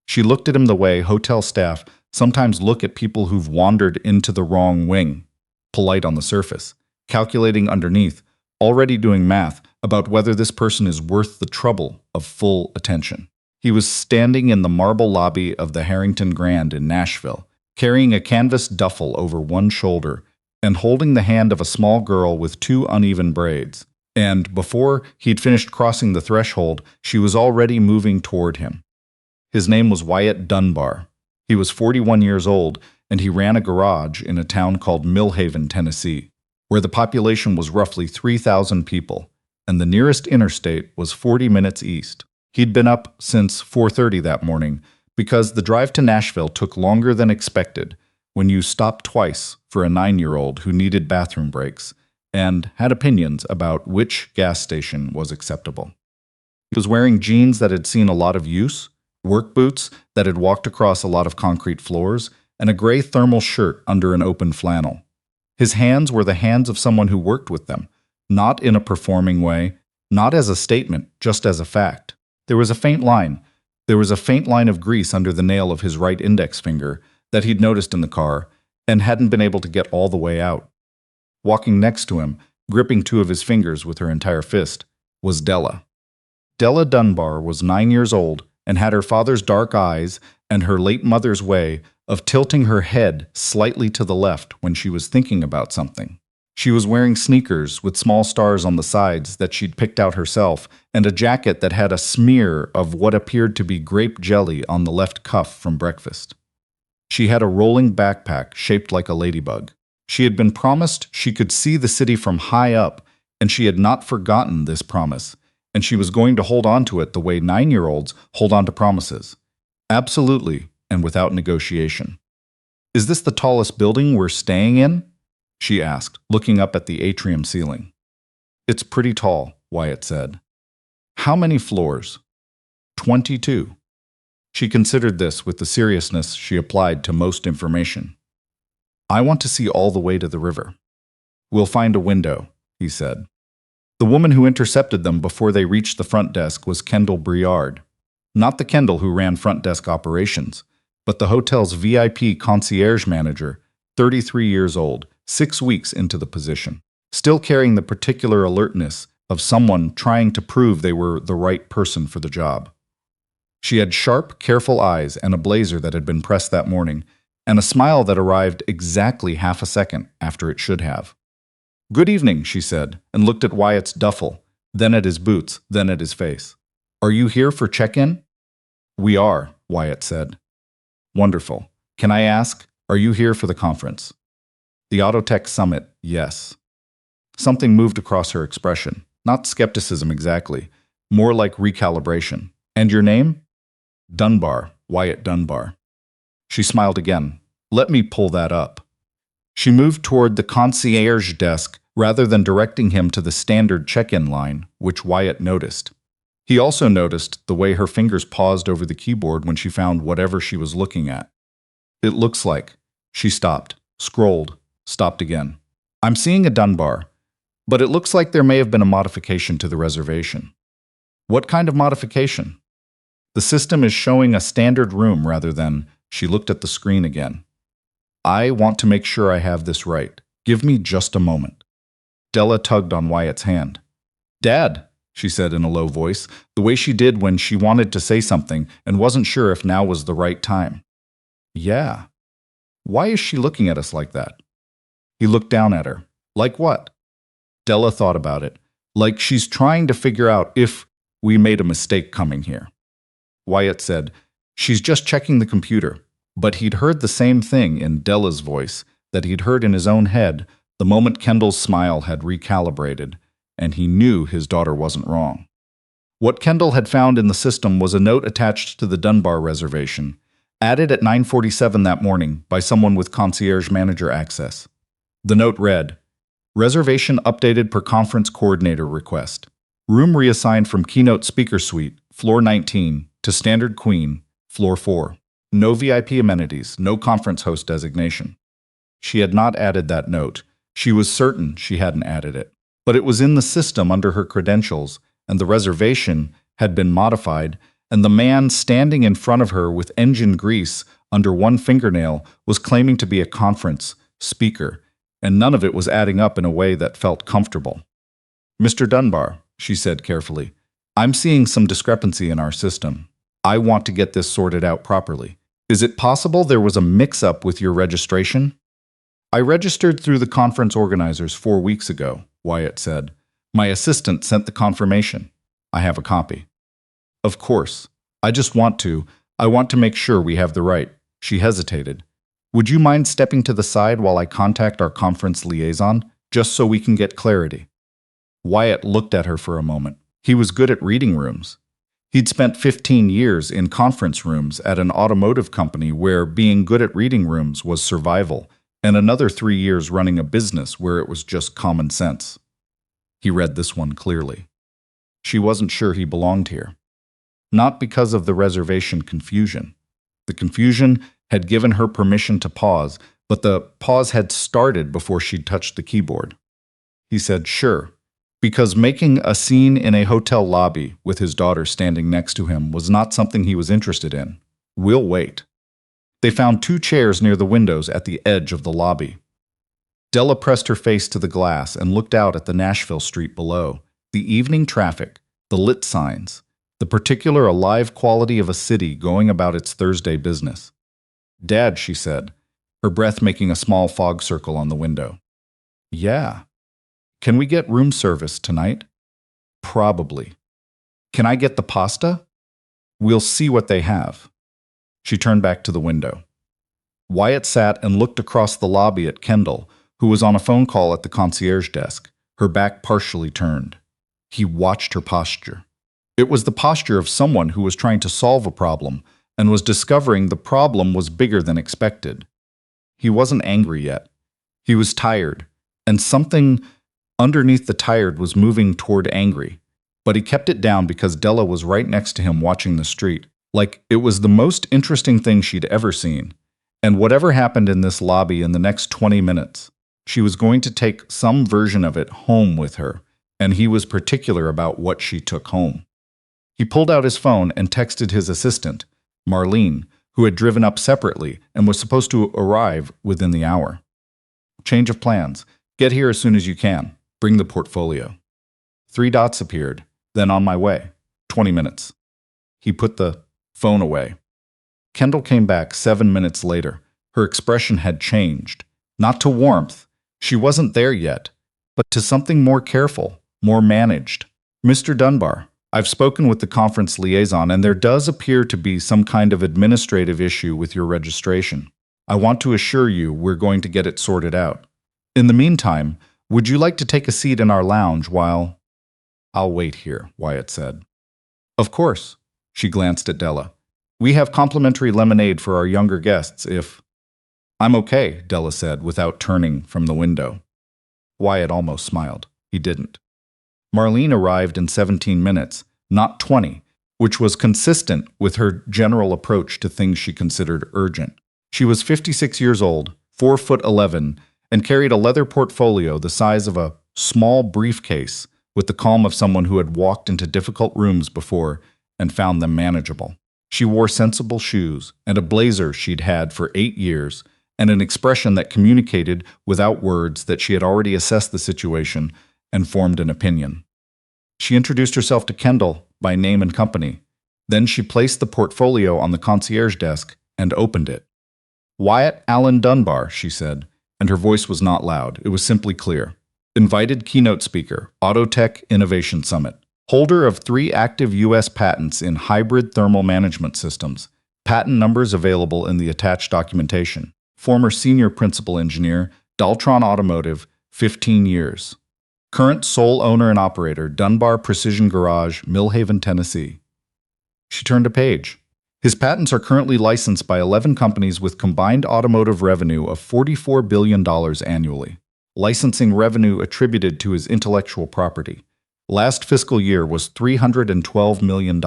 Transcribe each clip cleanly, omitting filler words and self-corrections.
She looked at him the way hotel staff sometimes look at people who've wandered into the wrong wing, polite on the surface, calculating underneath, already doing math about whether this person is worth the trouble of full attention. He was standing in the marble lobby of the Harrington Grand in Nashville, carrying a canvas duffel over one shoulder and holding the hand of a small girl with two uneven braids. And before he'd finished crossing the threshold, she was already moving toward him. His name was Wyatt Dunbar. He was 41 years old, and he ran a garage in a town called Millhaven, Tennessee, where the population was roughly 3,000 people, and the nearest interstate was 40 minutes east. He'd been up since 4:30 that morning because the drive to Nashville took longer than expected when you stopped twice for a 9-year-old who needed bathroom breaks and had opinions about which gas station was acceptable. He was wearing jeans that had seen a lot of use, work boots that had walked across a lot of concrete floors, and a gray thermal shirt under an open flannel. His hands were the hands of someone who worked with them, not in a performing way, not as a statement, just as a fact. There was a faint line. There was a faint line of grease under the nail of his right index finger that he'd noticed in the car and hadn't been able to get all the way out. Walking next to him, gripping two of his fingers with her entire fist, was Della. Della Dunbar was 9 years old and had her father's dark eyes and her late mother's way of tilting her head slightly to the left when she was thinking about something. She was wearing sneakers with small stars on the sides that she'd picked out herself and a jacket that had a smear of what appeared to be grape jelly on the left cuff from breakfast. She had a rolling backpack shaped like a ladybug. She had been promised she could see the city from high up, and she had not forgotten this promise, and she was going to hold on to it the way 9-year-olds hold on to promises. Absolutely, and without negotiation. "Is this the tallest building we're staying in?" she asked, looking up at the atrium ceiling. "It's pretty tall," Wyatt said. "How many floors?" 22. She considered this with the seriousness she applied to most information. "I want to see all the way to the river." "We'll find a window," he said. The woman who intercepted them before they reached the front desk was Kendall Briard. Not the Kendall who ran front desk operations, but the hotel's VIP Concierge Manager, 33 years old, 6 weeks into the position, still carrying the particular alertness of someone trying to prove they were the right person for the job. She had sharp, careful eyes and a blazer that had been pressed that morning, and a smile that arrived exactly half a second after it should have. "Good evening," she said, and looked at Wyatt's duffel, then at his boots, then at his face. "Are you here for check-in?" "We are," Wyatt said. "Wonderful. Can I ask, are you here for the conference?" "The Autotech Summit, yes." Something moved across her expression, not skepticism exactly, more like recalibration. "And your name?" "Dunbar, Wyatt Dunbar." She smiled again. "Let me pull that up." She moved toward the concierge desk rather than directing him to the standard check-in line, which Wyatt noticed. He also noticed the way her fingers paused over the keyboard when she found whatever she was looking at. "It looks like." She stopped, scrolled, stopped again. "I'm seeing a Dunbar, but it looks like there may have been a modification to the reservation." "What kind of modification?" "The system is showing a standard room rather than..." She looked at the screen again. "I want to make sure I have this right. Give me just a moment." Della tugged on Wyatt's hand. "Dad," she said in a low voice, the way she did when she wanted to say something and wasn't sure if now was the right time. "Yeah. Why is she looking at us like that?" He looked down at her. "Like what?" Della thought about it. "Like she's trying to figure out if we made a mistake coming here." Wyatt said, "She's just checking the computer." But he'd heard the same thing in Della's voice that he'd heard in his own head the moment Kendall's smile had recalibrated, and he knew his daughter wasn't wrong. What Kendall had found in the system was a note attached to the Dunbar reservation, added at 9:47 that morning by someone with concierge manager access. The note read, "Reservation updated per conference coordinator request. Room reassigned from Keynote Speaker Suite, floor 19, to Standard Queen, floor 4. No VIP amenities, no conference host designation." She had not added that note. She was certain she hadn't added it. But it was in the system under her credentials, and the reservation had been modified, and the man standing in front of her with engine grease under one fingernail was claiming to be a conference speaker, and none of it was adding up in a way that felt comfortable. "Mr. Dunbar," she said carefully, "I'm seeing some discrepancy in our system. I want to get this sorted out properly. Is it possible there was a mix-up with your registration?" "I registered through the conference organizers 4 weeks ago," Wyatt said. "My assistant sent the confirmation. I have a copy." "Of course. I want to make sure we have the right." She hesitated. "Would you mind stepping to the side while I contact our conference liaison, just so we can get clarity?" Wyatt looked at her for a moment. He was good at reading rooms. He'd spent 15 years in conference rooms at an automotive company where being good at reading rooms was survival, and another 3 years running a business where it was just common sense. He read this one clearly. She wasn't sure he belonged here. Not because of the reservation confusion. The confusion had given her permission to pause, but the pause had started before she'd touched the keyboard. He said, "Sure," because making a scene in a hotel lobby with his daughter standing next to him was not something he was interested in. "We'll wait." They found 2 chairs near the windows at the edge of the lobby. Della pressed her face to the glass and looked out at the Nashville street below, the evening traffic, the lit signs, the particular alive quality of a city going about its Thursday business. "Dad," she said, her breath making a small fog circle on the window. "Yeah. Can we get room service tonight?" "Probably." "Can I get the pasta?" "We'll see what they have." She turned back to the window. Wyatt sat and looked across the lobby at Kendall, who was on a phone call at the concierge desk, her back partially turned. He watched her posture. It was the posture of someone who was trying to solve a problem and was discovering the problem was bigger than expected. He wasn't angry yet. He was tired, and something underneath the tired was moving toward angry, but he kept it down because Della was right next to him watching the street, like it was the most interesting thing she'd ever seen. And whatever happened in this lobby in the next 20 minutes, she was going to take some version of it home with her, and he was particular about what she took home. He pulled out his phone and texted his assistant, Marlene, who had driven up separately and was supposed to arrive within the hour. "Change of plans. Get here as soon as you can. Bring the portfolio." 3 dots appeared. "Then on my way. 20 minutes." He put the phone away. Kendall came back 7 minutes later. Her expression had changed. Not to warmth. She wasn't there yet, but to something more careful, more managed. "Mr. Dunbar, I've spoken with the conference liaison, and there does appear to be some kind of administrative issue with your registration. I want to assure you we're going to get it sorted out. In the meantime, would you like to take a seat in our lounge while—" "I'll wait here," Wyatt said. "Of course." She glanced at Della. "We have complimentary lemonade for our younger guests if—" "I'm okay," Della said without turning from the window. Wyatt almost smiled. He didn't. Marlene arrived in 17 minutes, not 20, which was consistent with her general approach to things she considered urgent. She was 56 years old, 4'11", and carried a leather portfolio the size of a small briefcase with the calm of someone who had walked into difficult rooms before and found them manageable. She wore sensible shoes and a blazer she'd had for 8 years, and an expression that communicated without words that she had already assessed the situation and formed an opinion. She introduced herself to Kendall by name and company. Then she placed the portfolio on the concierge desk and opened it. "Wyatt Allen Dunbar," she said, and her voice was not loud. It was simply clear. "Invited keynote speaker, Autotech Innovation Summit. Holder of 3 active U.S. patents in hybrid thermal management systems. Patent numbers available in the attached documentation. Former senior principal engineer, Daltron Automotive, 15 years. Current sole owner and operator, Dunbar Precision Garage, Millhaven, Tennessee." She turned a page. His patents are currently licensed by 11 companies with combined automotive revenue of $44 billion annually. Licensing revenue attributed to his intellectual property. Last fiscal year was $312 million.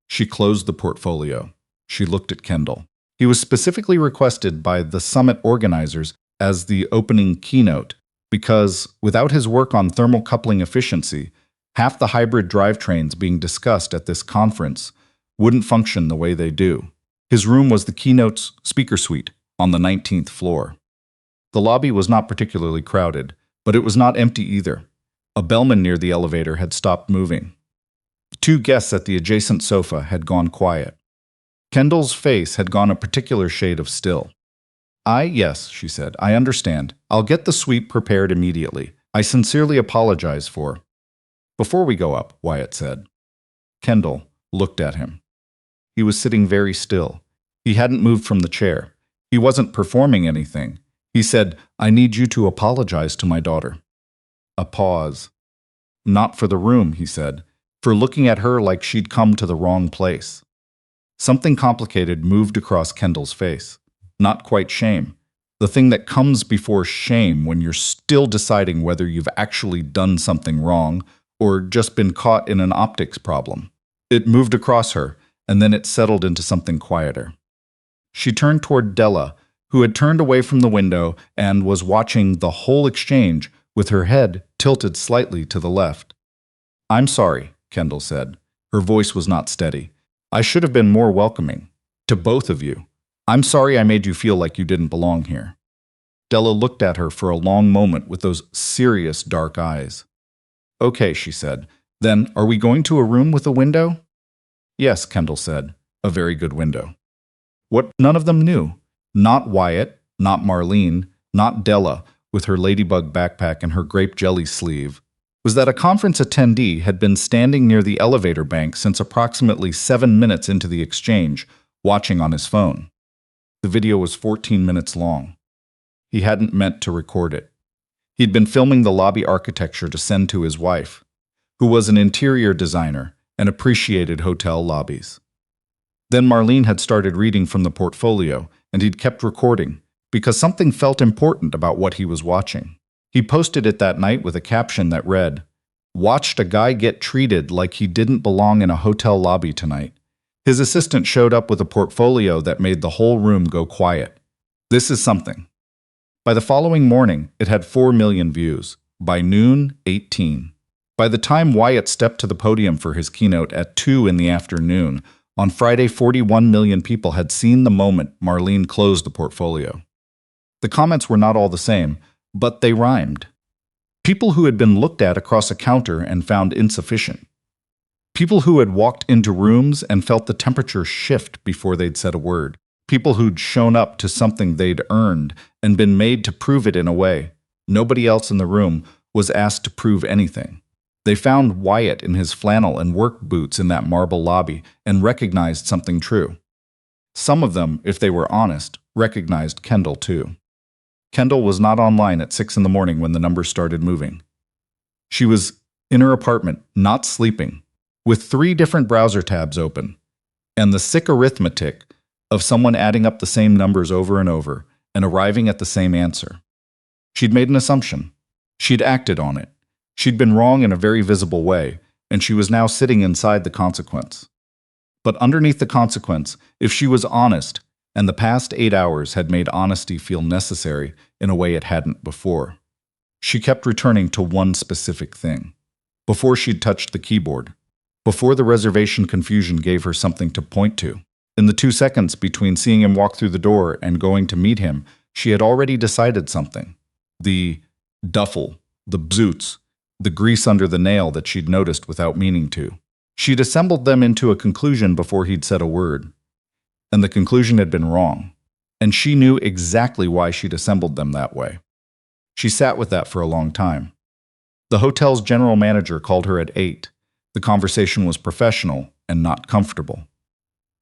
She closed the portfolio. She looked at Kendall. He was specifically requested by the summit organizers as the opening keynote because, without his work on thermal coupling efficiency, half the hybrid drivetrains being discussed at this conference wouldn't function the way they do. His room was the keynote's speaker suite on the 19th floor. The lobby was not particularly crowded, but it was not empty either. A bellman near the elevator had stopped moving. 2 guests at the adjacent sofa had gone quiet. Kendall's face had gone a particular shade of still. Yes, she said, I understand. I'll get the suite prepared immediately. I sincerely apologize for. Before we go up, Wyatt said. Kendall looked at him. He was sitting very still. He hadn't moved from the chair. He wasn't performing anything. He said, I need you to apologize to my daughter. A pause. Not for the room, he said, for looking at her like she'd come to the wrong place. Something complicated moved across Kendall's face. Not quite shame. The thing that comes before shame when you're still deciding whether you've actually done something wrong or just been caught in an optics problem. It moved across her, and then it settled into something quieter. She turned toward Della, who had turned away from the window and was watching the whole exchange with her head tilted slightly to the left. I'm sorry, Kendall said. Her voice was not steady. I should have been more welcoming. To both of you. I'm sorry I made you feel like you didn't belong here. Della looked at her for a long moment with those serious dark eyes. Okay, she said. Then, are we going to a room with a window? Yes, Kendall said. A very good window. What none of them knew, not Wyatt, not Marlene, not Della, with her ladybug backpack and her grape jelly sleeve, was that a conference attendee had been standing near the elevator bank since approximately 7 minutes into the exchange, watching on his phone. The video was 14 minutes long. He hadn't meant to record it. He'd been filming the lobby architecture to send to his wife, who was an interior designer and appreciated hotel lobbies. Then Marlene had started reading from the portfolio, and he'd kept recording, because something felt important about what he was watching. He posted it that night with a caption that read, "Watched a guy get treated like he didn't belong in a hotel lobby tonight." His assistant showed up with a portfolio that made the whole room go quiet. This is something. By the following morning, it had 4 million views. By noon, 18. By the time Wyatt stepped to the podium for his keynote at 2 in the afternoon, on Friday, 41 million people had seen the moment Marlene closed the portfolio. The comments were not all the same, but they rhymed. People who had been looked at across a counter and found insufficient. People who had walked into rooms and felt the temperature shift before they'd said a word. People who'd shown up to something they'd earned and been made to prove it in a way. Nobody else in the room was asked to prove anything. They found Wyatt in his flannel and work boots in that marble lobby and recognized something true. Some of them, if they were honest, recognized Kendall too. Kendall was not online at 6 in the morning when the numbers started moving. She was in her apartment, not sleeping, with 3 different browser tabs open, and the sick arithmetic of someone adding up the same numbers over and over and arriving at the same answer. She'd made an assumption. She'd acted on it. She'd been wrong in a very visible way, and she was now sitting inside the consequence. But underneath the consequence, if she was honest, and the past 8 hours had made honesty feel necessary in a way it hadn't before, she kept returning to one specific thing. Before she'd touched the keyboard, before the reservation confusion gave her something to point to, in the 2 seconds between seeing him walk through the door and going to meet him, she had already decided something. The duffel, the bzoots, the grease under the nail that she'd noticed without meaning to. She'd assembled them into a conclusion before he'd said a word. And the conclusion had been wrong. And she knew exactly why she'd assembled them that way. She sat with that for a long time. The hotel's general manager called her at 8. The conversation was professional and not comfortable.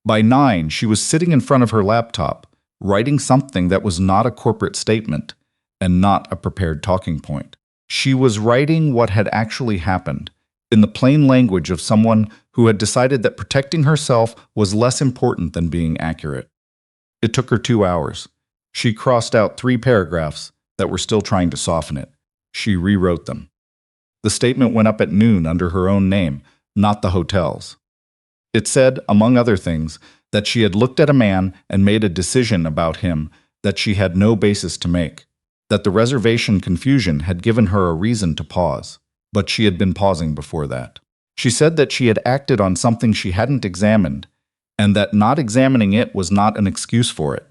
By 9, she was sitting in front of her laptop, writing something that was not a corporate statement and not a prepared talking point. She was writing what had actually happened, in the plain language of someone who had decided that protecting herself was less important than being accurate. It took her 2 hours. She crossed out 3 paragraphs that were still trying to soften it. She rewrote them. The statement went up at noon under her own name, not the hotel's. It said, among other things, that she had looked at a man and made a decision about him that she had no basis to make, that the reservation confusion had given her a reason to pause, but she had been pausing before that. She said that she had acted on something she hadn't examined, and that not examining it was not an excuse for it.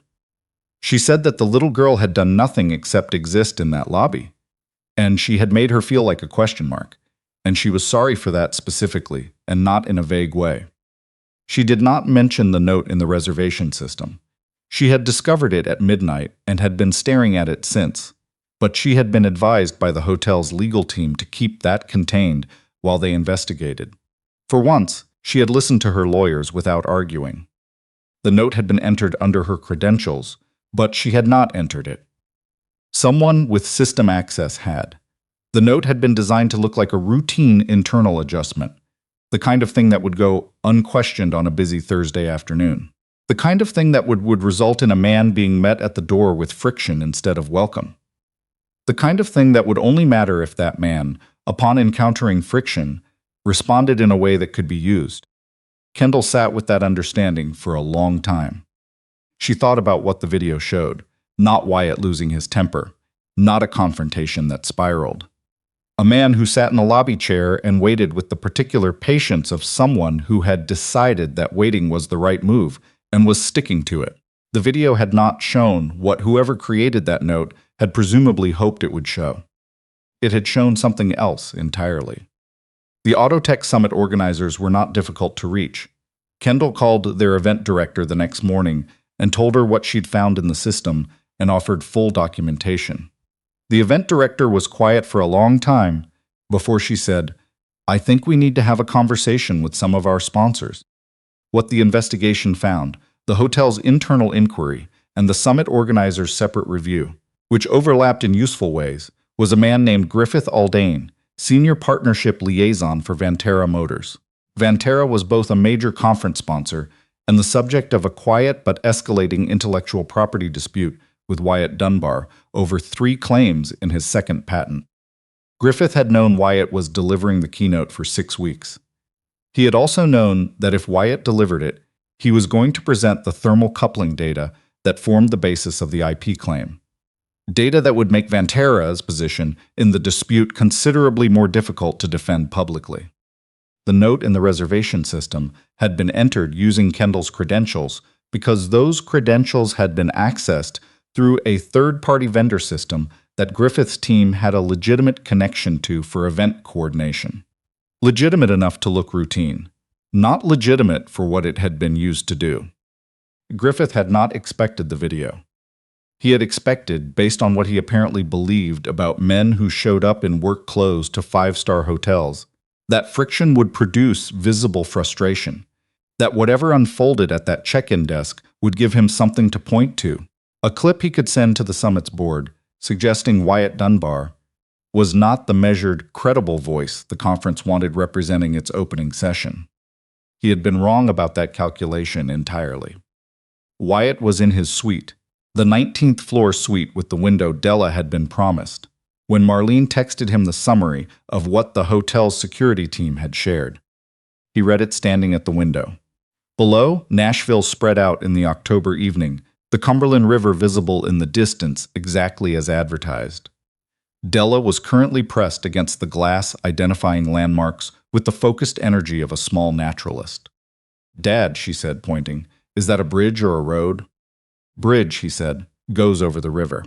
She said that the little girl had done nothing except exist in that lobby, and she had made her feel like a question mark, and she was sorry for that specifically, and not in a vague way. She did not mention the note in the reservation system. She had discovered it at midnight and had been staring at it since, but she had been advised by the hotel's legal team to keep that contained while they investigated. For once, she had listened to her lawyers without arguing. The note had been entered under her credentials, but she had not entered it. Someone with system access had. The note had been designed to look like a routine internal adjustment, the kind of thing that would go unquestioned on a busy Thursday afternoon. The kind of thing that would result in a man being met at the door with friction instead of welcome. The kind of thing that would only matter if that man, upon encountering friction, responded in a way that could be used. Kendall sat with that understanding for a long time. She thought about what the video showed, not Wyatt losing his temper, not a confrontation that spiraled. A man who sat in a lobby chair and waited with the particular patience of someone who had decided that waiting was the right move and was sticking to it. The video had not shown what whoever created that note had presumably hoped it would show. It had shown something else entirely. The Autotech Summit organizers were not difficult to reach. Kendall called their event director the next morning and told her what she'd found in the system and offered full documentation. The event director was quiet for a long time before she said, "I think we need to have a conversation with some of our sponsors." What the investigation found, the hotel's internal inquiry, and the summit organizers' separate review, which overlapped in useful ways, was a man named Griffith Aldane, Senior Partnership Liaison for Vantara Motors. Vantara was both a major conference sponsor and the subject of a quiet but escalating intellectual property dispute with Wyatt Dunbar over 3 claims in his second patent. Griffith had known Wyatt was delivering the keynote for 6 weeks. He had also known that if Wyatt delivered it, he was going to present the thermal coupling data that formed the basis of the IP claim. Data that would make Vantara's position in the dispute considerably more difficult to defend publicly. The note in the reservation system had been entered using Kendall's credentials because those credentials had been accessed through a third-party vendor system that Griffith's team had a legitimate connection to for event coordination. Legitimate enough to look routine, not legitimate for what it had been used to do. Griffith had not expected the video. He had expected, based on what he apparently believed about men who showed up in work clothes to 5-star hotels, that friction would produce visible frustration, that whatever unfolded at that check-in desk would give him something to point to. A clip he could send to the summit's board, suggesting Wyatt Dunbar was not the measured, credible voice the conference wanted representing its opening session. He had been wrong about that calculation entirely. Wyatt was in his suite, the 19th floor suite with the window Della had been promised, when Marlene texted him the summary of what the hotel's security team had shared. He read it standing at the window. Below, Nashville spread out in the October evening, the Cumberland River visible in the distance exactly as advertised. Della was currently pressed against the glass identifying landmarks with the focused energy of a small naturalist. "Dad," she said, pointing, "is that a bridge or a road?" "Bridge," he said, "goes over the river."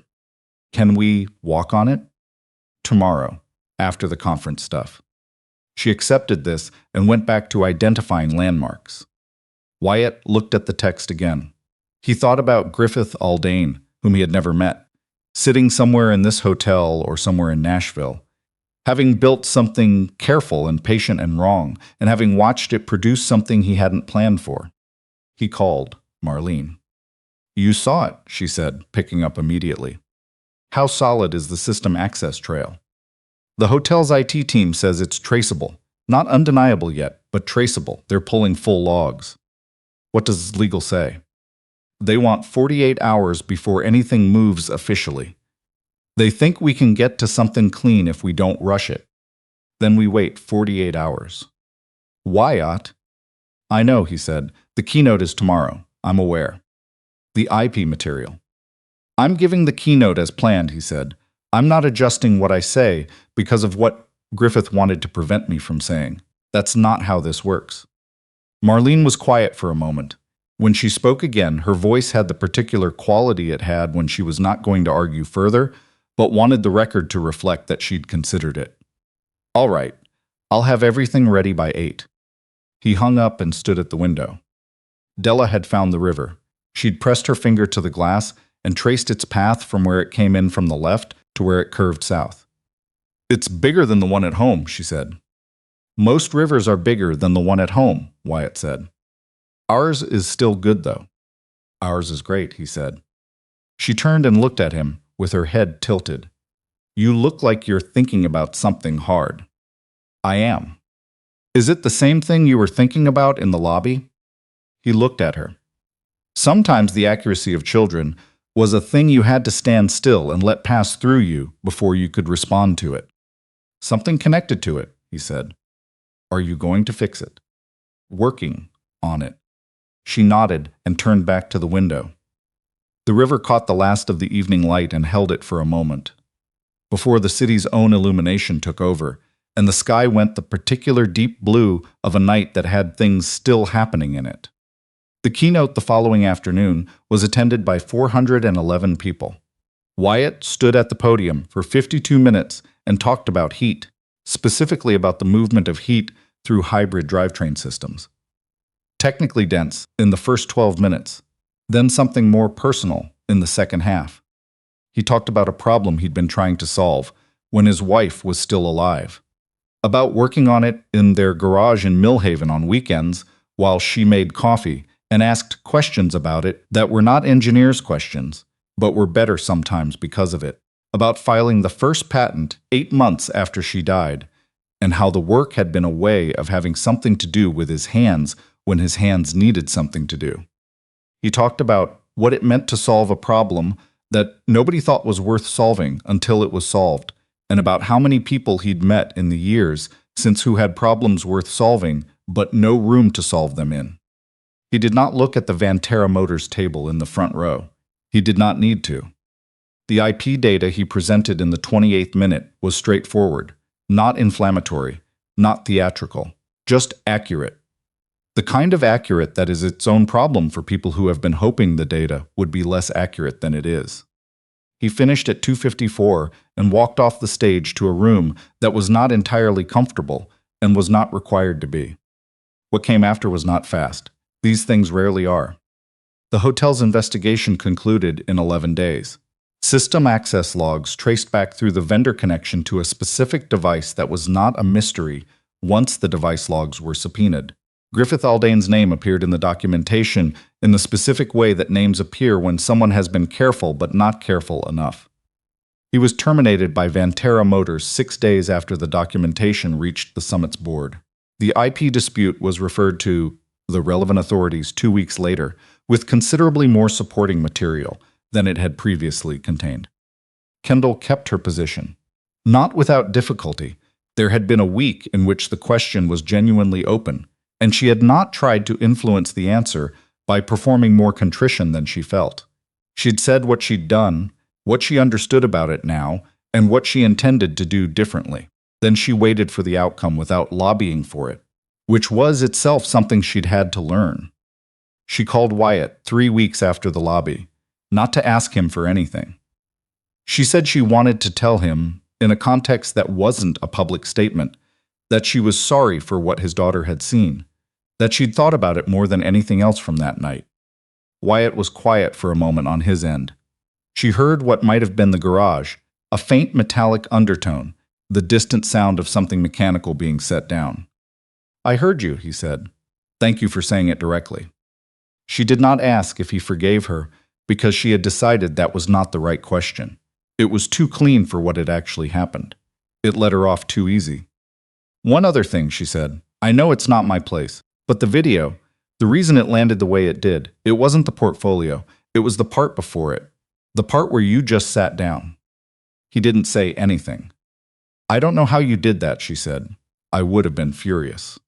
"Can we walk on it?" "Tomorrow, after the conference stuff." She accepted this and went back to identifying landmarks. Wyatt looked at the text again. He thought about Griffith Aldane, whom he had never met, sitting somewhere in this hotel or somewhere in Nashville, having built something careful and patient and wrong, and having watched it produce something he hadn't planned for. He called Marlene. "You saw it," she said, picking up immediately. "How solid is the system access trail?" "The hotel's IT team says it's traceable. Not undeniable yet, but traceable. They're pulling full logs." "What does legal say?" "They want 48 hours before anything moves officially. They think we can get to something clean if we don't rush it. Then we wait 48 hours. "Wyatt?" "I know," he said. "The keynote is tomorrow. I'm aware." "The IP material." "I'm giving the keynote as planned," he said. "I'm not adjusting what I say because of what Griffith wanted to prevent me from saying. That's not how this works." Marlene was quiet for a moment, When she spoke again, her voice had the particular quality it had when she was not going to argue further, but wanted the record to reflect that she'd considered it. "All right, I'll have everything ready by 8. He hung up and stood at the window. Della had found the river. She'd pressed her finger to the glass and traced its path from where it came in from the left to where it curved south. "It's bigger than the one at home," she said. "Most rivers are bigger than the one at home," Wyatt said. "Ours is still good, though." "Ours is great," he said. She turned and looked at him, with her head tilted. "You look like you're thinking about something hard." "I am." "Is it the same thing you were thinking about in the lobby?" He looked at her. Sometimes the accuracy of children was a thing you had to stand still and let pass through you before you could respond to it. "Something connected to it," he said. "Are you going to fix it?" "Working on it." She nodded and turned back to the window. The river caught the last of the evening light and held it for a moment, before the city's own illumination took over, and the sky went the particular deep blue of a night that had things still happening in it. The keynote the following afternoon was attended by 411 people. Wyatt stood at the podium for 52 minutes and talked about heat, specifically about the movement of heat through hybrid drivetrain systems. Technically dense in the first 12 minutes, then something more personal in the second half. He talked about a problem he'd been trying to solve when his wife was still alive, about working on it in their garage in Millhaven on weekends while she made coffee and asked questions about it that were not engineers' questions, but were better sometimes because of it, about filing the first patent 8 months after she died, and how the work had been a way of having something to do with his hands when his hands needed something to do. He talked about what it meant to solve a problem that nobody thought was worth solving until it was solved, and about how many people he'd met in the years since who had problems worth solving but no room to solve them in. He did not look at the Vantara Motors table in the front row. He did not need to. The IP data he presented in the 28th minute was straightforward, not inflammatory, not theatrical, just accurate. The kind of accurate that is its own problem for people who have been hoping the data would be less accurate than it is. He finished at 2:54 and walked off the stage to a room that was not entirely comfortable and was not required to be. What came after was not fast. These things rarely are. The hotel's investigation concluded in 11 days. System access logs traced back through the vendor connection to a specific device that was not a mystery once the device logs were subpoenaed. Griffith Aldane's name appeared in the documentation in the specific way that names appear when someone has been careful but not careful enough. He was terminated by Vantara Motors 6 days after the documentation reached the summit's board. The IP dispute was referred to the relevant authorities 2 weeks later with considerably more supporting material than it had previously contained. Kendall kept her position. Not without difficulty. There had been a week in which the question was genuinely open, and she had not tried to influence the answer by performing more contrition than she felt. She'd said what she'd done, what she understood about it now, and what she intended to do differently. Then she waited for the outcome without lobbying for it, which was itself something she'd had to learn. She called Wyatt 3 weeks after the lobby, not to ask him for anything. She said she wanted to tell him, in a context that wasn't a public statement, that she was sorry for what his daughter had seen, that she'd thought about it more than anything else from that night. Wyatt was quiet for a moment on his end. She heard what might have been the garage, a faint metallic undertone, the distant sound of something mechanical being set down. "I heard you," he said. "Thank you for saying it directly." She did not ask if he forgave her because she had decided that was not the right question. It was too clean for what had actually happened. It let her off too easy. "One other thing," she said. "I know it's not my place, but the video, the reason it landed the way it did, it wasn't the portfolio. It was the part before it. The part where you just sat down." He didn't say anything. "I don't know how you did that," she said. "I would have been furious."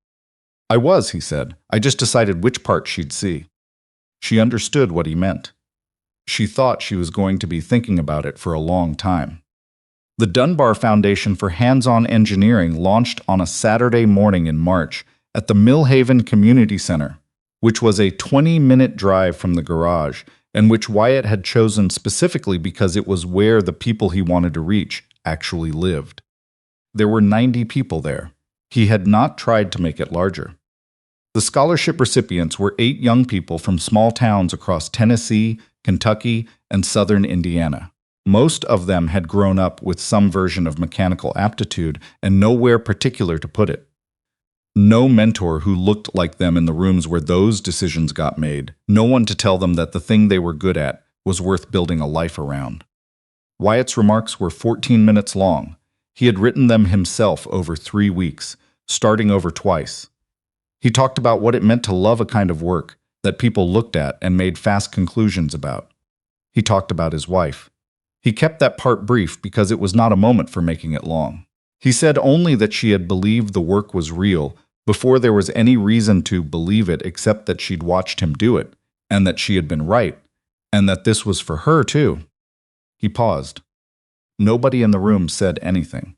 "I was," he said. "I just decided which part she'd see." She understood what he meant. She thought she was going to be thinking about it for a long time. The Dunbar Foundation for Hands-On Engineering launched on a Saturday morning in March at the Millhaven Community Center, which was a 20-minute drive from the garage, and which Wyatt had chosen specifically because it was where the people he wanted to reach actually lived. There were 90 people there. He had not tried to make it larger. The scholarship recipients were 8 young people from small towns across Tennessee, Kentucky, and southern Indiana. Most of them had grown up with some version of mechanical aptitude and nowhere particular to put it. No mentor who looked like them in the rooms where those decisions got made. No one to tell them that the thing they were good at was worth building a life around. Wyatt's remarks were 14 minutes long. He had written them himself over 3 weeks, starting over twice. He talked about what it meant to love a kind of work that people looked at and made fast conclusions about. He talked about his wife. He kept that part brief because it was not a moment for making it long. He said only that she had believed the work was real before there was any reason to believe it except that she'd watched him do it, and that she had been right, and that this was for her too. He paused. Nobody in the room said anything.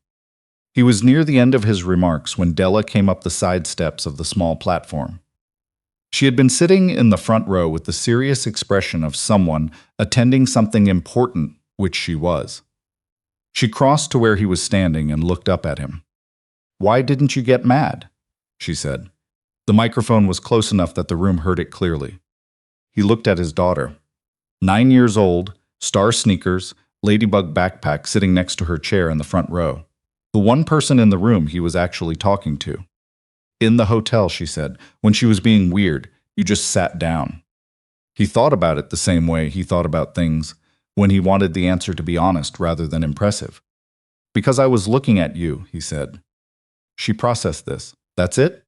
He was near the end of his remarks when Della came up the side steps of the small platform. She had been sitting in the front row with the serious expression of someone attending something important, which she was. She crossed to where he was standing and looked up at him. "Why didn't you get mad?" she said. The microphone was close enough that the room heard it clearly. He looked at his daughter. 9 years old, star sneakers, ladybug backpack sitting next to her chair in the front row. The one person in the room he was actually talking to. "In the hotel," she said, "when she was being weird, you just sat down." He thought about it the same way he thought about things, when he wanted the answer to be honest rather than impressive. "Because I was looking at you," he said. She processed this. "That's it?"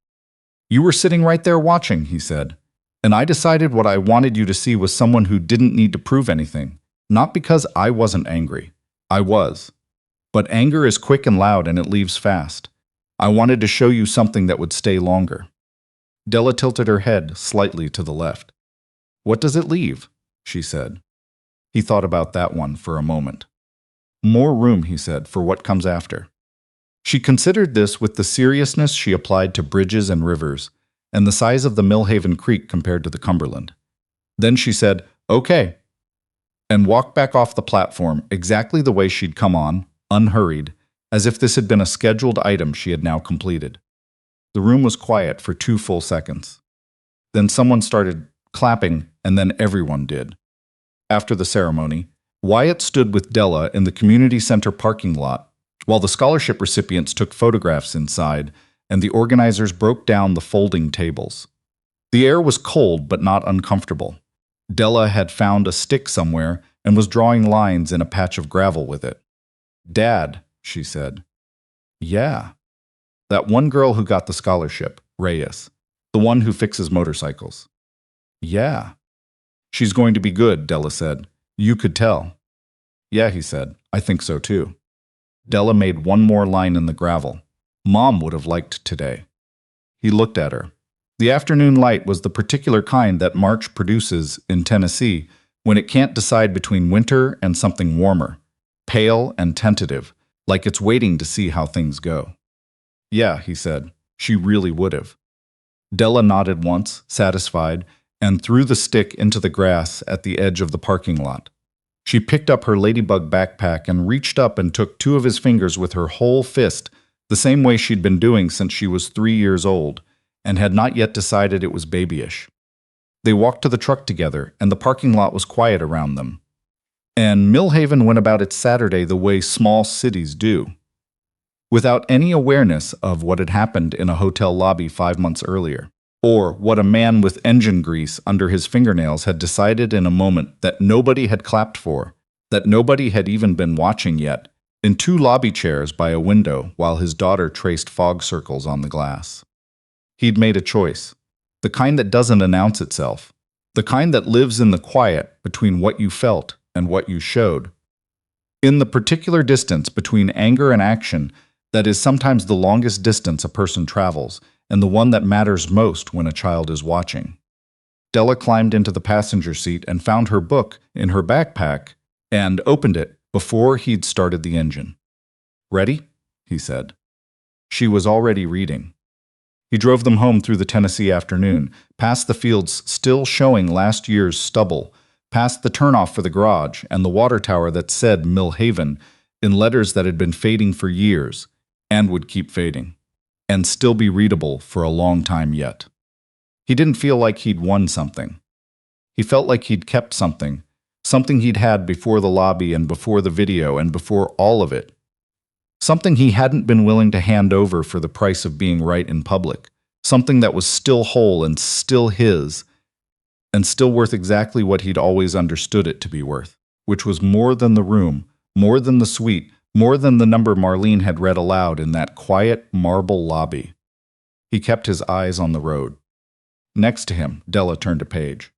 "You were sitting right there watching," he said. "And I decided what I wanted you to see was someone who didn't need to prove anything. Not because I wasn't angry. I was. But anger is quick and loud and it leaves fast. I wanted to show you something that would stay longer." Della tilted her head slightly to the left. "What does it leave?" she said. He thought about that one for a moment. "More room," he said, "for what comes after." She considered this with the seriousness she applied to bridges and rivers, and the size of the Millhaven Creek compared to the Cumberland. Then she said, "Okay," and walked back off the platform exactly the way she'd come on, unhurried, as if this had been a scheduled item she had now completed. The room was quiet for 2 full seconds. Then someone started clapping, and then everyone did. After the ceremony, Wyatt stood with Della in the community center parking lot, while the scholarship recipients took photographs inside, and the organizers broke down the folding tables. The air was cold but not uncomfortable. Della had found a stick somewhere and was drawing lines in a patch of gravel with it. "Dad," she said. "Yeah." "That one girl who got the scholarship, Reyes. The one who fixes motorcycles." "Yeah." "She's going to be good," Della said. "You could tell." "Yeah," he said. "I think so too." Della made one more line in the gravel. "Mom would have liked today." He looked at her. The afternoon light was the particular kind that March produces in Tennessee when it can't decide between winter and something warmer, pale and tentative, like it's waiting to see how things go. "Yeah," he said. "She really would have." Della nodded once, satisfied, and threw the stick into the grass at the edge of the parking lot. She picked up her ladybug backpack and reached up and took 2 of his fingers with her whole fist, the same way she'd been doing since she was 3 years old, and had not yet decided it was babyish. They walked to the truck together, and the parking lot was quiet around them. And Millhaven went about its Saturday the way small cities do, without any awareness of what had happened in a hotel lobby 5 months earlier, or what a man with engine grease under his fingernails had decided in a moment that nobody had clapped for, that nobody had even been watching yet, in 2 lobby chairs by a window while his daughter traced fog circles on the glass. He'd made a choice, the kind that doesn't announce itself, the kind that lives in the quiet between what you felt and what you showed. In the particular distance between anger and action that is sometimes the longest distance a person travels, and the one that matters most when a child is watching. Della climbed into the passenger seat and found her book in her backpack and opened it before he'd started the engine. "Ready?" he said. She was already reading. He drove them home through the Tennessee afternoon, past the fields still showing last year's stubble, past the turnoff for the garage and the water tower that said Mill Haven in letters that had been fading for years and would keep fading, and still be readable for a long time yet. He didn't feel like he'd won something. He felt like he'd kept something, something he'd had before the lobby and before the video and before all of it. Something he hadn't been willing to hand over for the price of being right in public. Something that was still whole and still his, and still worth exactly what he'd always understood it to be worth, which was more than the room, more than the suite, more than the number Marlene had read aloud in that quiet marble lobby. He kept his eyes on the road. Next to him, Della turned a page.